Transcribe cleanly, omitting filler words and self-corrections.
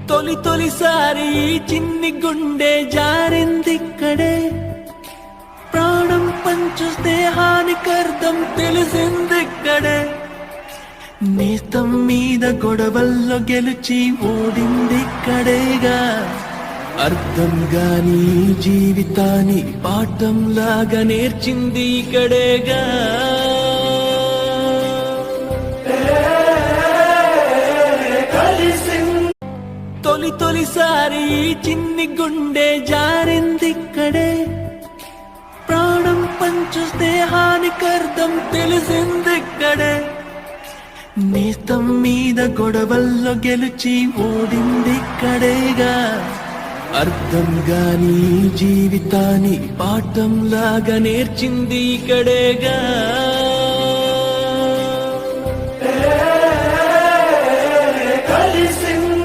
తొలిసారి చిన్ని గుండె జారిందిక్కడే, ప్రాణం పంచు స్నేహానికి అర్థం తెలిసిందిక్కడే, నేస్తం మీద గొడవల్లో గెలిచి ఓడిందిక్కడేగా, అర్థం గాని జీవితాన్ని పాఠంలాగా నేర్చింది ఇక్కడేగా. తొలిసారి చిన్ని గుండె జారిందిక్కడే, ప్రాణం పంచు స్నేహానికి అర్థం తెలిసిందిక్కడే, నేస్తం మీద గొడవల్లో గెలిచి ఓడిందిక్కడేగా, అర్థం గాని జీవితాన్ని పాఠంలాగా నేర్చింది ఇక్కడేగా.